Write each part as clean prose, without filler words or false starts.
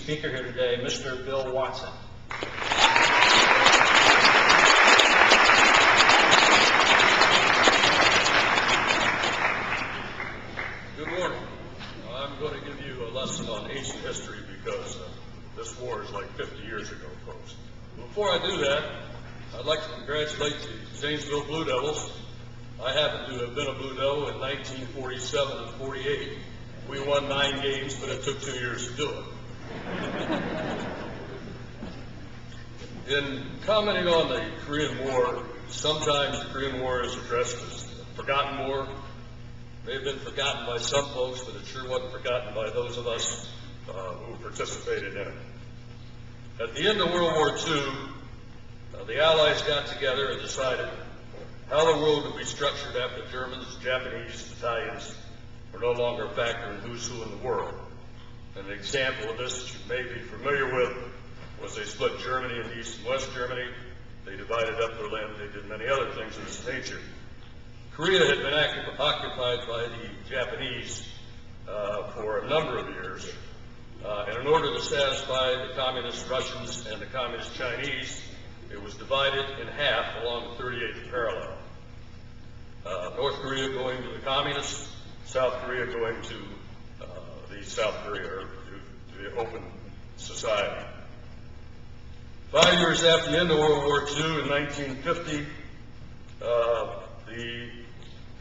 speaker here today, Mr. Bill Watson. Good morning. I'm going to give you a lesson on ancient history because this war is like 50 years ago, folks. Before I do that, I'd like to congratulate the Zanesville Blue Devils. I happen to have been a Blue Devil in 1947 and 48. We won 9 games, but it took 2 years to do it. In commenting on the Korean War, sometimes the Korean War is addressed as a forgotten war. It may have been forgotten by some folks, but it sure wasn't forgotten by those of us who participated in it. At the end of World War II, the Allies got together and decided how the world would be structured after Germans, Japanese, Italians were no longer a factor in who's who in the world. An example of this that you may be familiar with was they split Germany into East and West Germany. They divided up their land. They did many other things of this nature. Korea had been occupied by the Japanese for a number of years. And in order to satisfy the communist Russians and the communist Chinese, it was divided in half along the 38th parallel. North Korea going to the communists, South Korea going to the South Korea, or to the open society. 5 years after the end of World War II, in 1950, the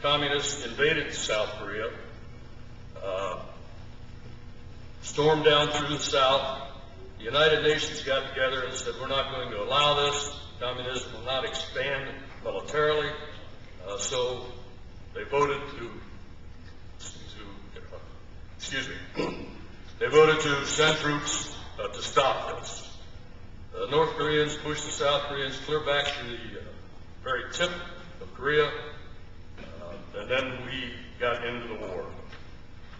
communists invaded South Korea, stormed down through the South. The United Nations got together and said, we're not going to allow this. Communism will not expand militarily. So they voted to send troops to stop this. The North Koreans pushed the South Koreans clear back to the very tip of Korea, and then we got into the war.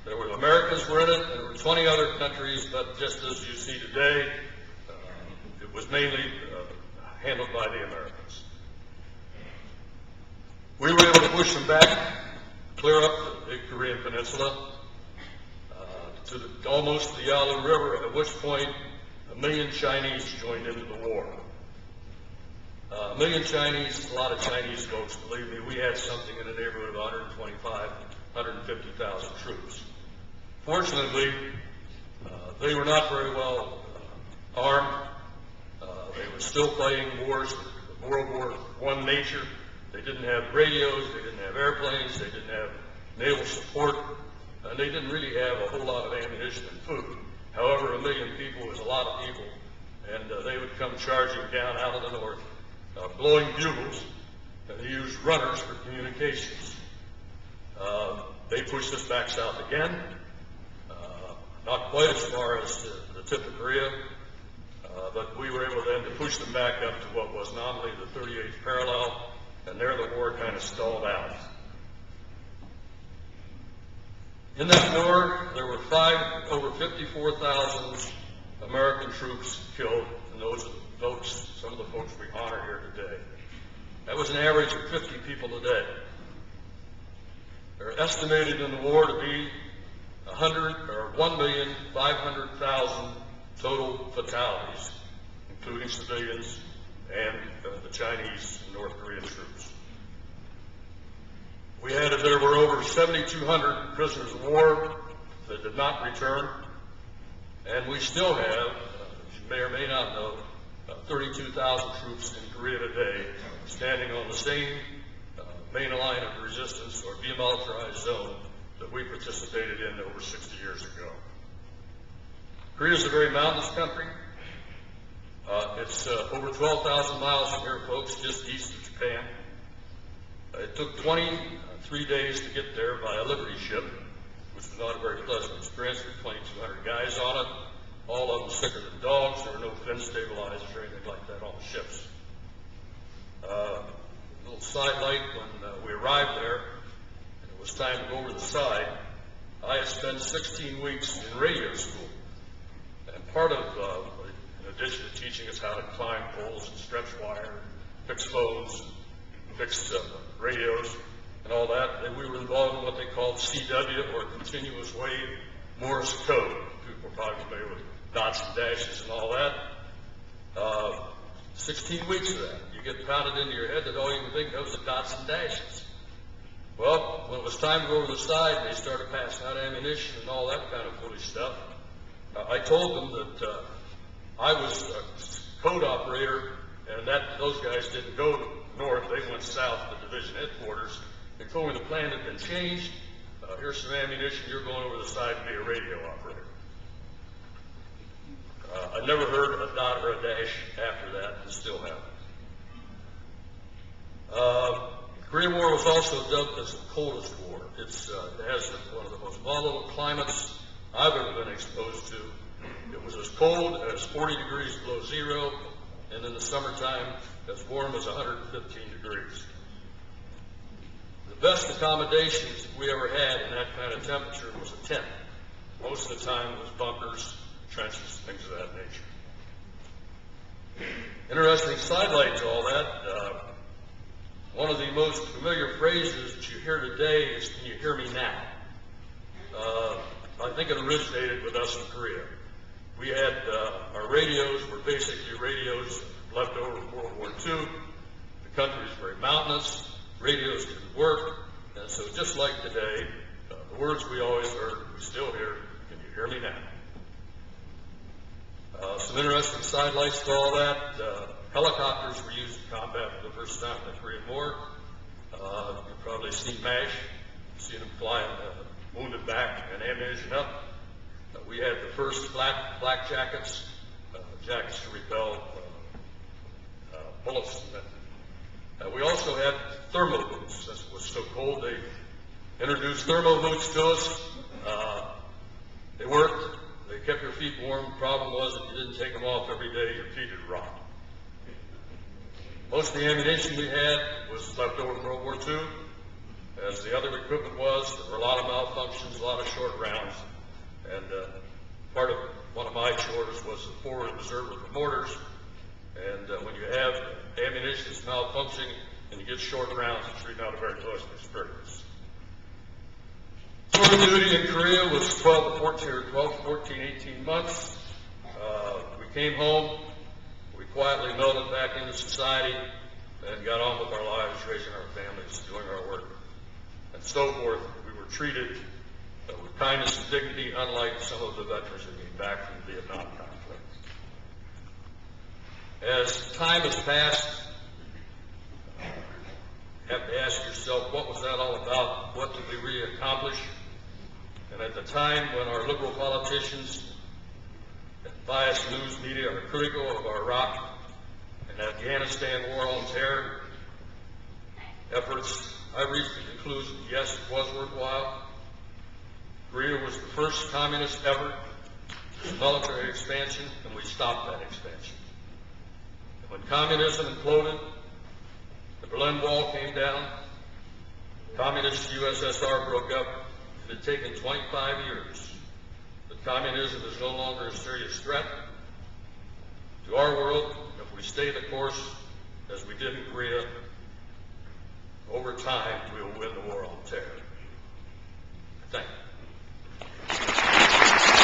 There were Americans were in it, and there were 20 other countries, but just as you see today, it was mainly handled by the Americans. We were able to push them back, clear up the big Korean peninsula, to almost the Yalu River, at which point 1 million Chinese joined into the war. 1 million Chinese, a lot of Chinese folks, believe me, we had something in the neighborhood of 125, 150,000 troops. Fortunately, they were not very well armed. They were still fighting wars of World War I nature. They didn't have radios, they didn't have airplanes, they didn't have naval support, and they didn't really have a whole lot of ammunition and food. However, 1 million people was a lot of people, and they would come charging down out of the north, blowing bugles, and they used runners for communications. They pushed us back south again, not quite as far as the tip of Korea, but we were able then to push them back up to what was nominally the 38th parallel, and there the war kind of stalled out. In that war, there were over 54,000 American troops killed, and those are the folks, some of the folks we honor here today. That was an average of 50 people a day. They're estimated in the war to be 1,500,000 total fatalities, including civilians and the Chinese and North Korean troops. There were over 7,200 prisoners of war that did not return, and we still have, as you may or may not know, 32,000 troops in Korea today, standing on the same main line of resistance or demilitarized zone that we participated in over 60 years ago. Korea is a very mountainous country. It's over 12,000 miles from here, folks, just east of Japan. It took 23 days to get there by a Liberty ship, which was not a very pleasant experience. There were 2,200 guys on it, all of them sicker than dogs. There were no fin stabilizers or anything like that on the ships. A little side light, when we arrived there, and it was time to go over the side, I had spent 16 weeks in radio school. And part of, in addition to teaching us how to climb poles and stretch wire, fix phones, fix radios, and all that, and we were involved in what they called CW, or Continuous Wave Morse Code. People are probably familiar with dots and dashes and all that. 16 weeks of that. You get pounded into your head that all you can think of is the dots and dashes. Well, when it was time to go over the side, they started passing out ammunition and all that kind of foolish stuff. I told them that I was a code operator, and that those guys didn't go north, they went south to division headquarters. They told me the plan had been changed. Here's some ammunition, you're going over the side to be a radio operator. I never heard a dot or a dash after that, and still haven't. The Korean War was also dubbed as the coldest war. It has one of the most volatile climates I've ever been exposed to. It was as cold as 40 degrees below zero, and in the summertime, as warm as 115 degrees. The best accommodations we ever had in that kind of temperature was a tent. Most of the time it was bunkers, trenches, things of that nature. Interesting sidelight to all that. One of the most familiar phrases that you hear today is, "Can you hear me now?" I think it originated with us in Korea. We had, our radios were basically radios left over from World War II. The country was very mountainous. Radios didn't work. And so just like today, the words we always heard, we still hear, "Can you hear me now?" Some interesting sidelights to all that. Helicopters were used in combat for the first time in the Korean War. You've probably seen MASH, seen them flying wounded back and ammunition up. We had the first flak jackets, jackets to repel bullets. We also had thermo boots. Since it was so cold, they introduced thermo boots to us. They worked. They kept your feet warm. The problem was if you didn't take them off every day, your feet would rot. Most of the ammunition we had was left over from World War II. As the other equipment was, there were a lot of malfunctions, a lot of short rounds. And part of one of my chores was the forward observer for mortars. And when you have ammunition that's malfunctioning and you get short rounds, it's really not a very pleasant experience. Tour of duty in Korea was 12 to 14, 18 months. We came home. We quietly melded back into society and got on with our lives, raising our families, doing our work, and so forth. We were treated with kindness and dignity, unlike some of the veterans who came back from the Vietnam conflict. As time has passed, you have to ask yourself, what was that all about? What did we really accomplish? And at the time when our liberal politicians and biased news media are critical of our Iraq and Afghanistan war on terror efforts, I reached the conclusion, yes, it was worthwhile. Korea was the first communist ever military expansion, and we stopped that expansion. And when communism imploded, the Berlin Wall came down, communist USSR broke up. It had taken 25 years, but communism is no longer a serious threat to our world. If we stay the course, as we did in Korea, over time we will win the war on terror. Thank you.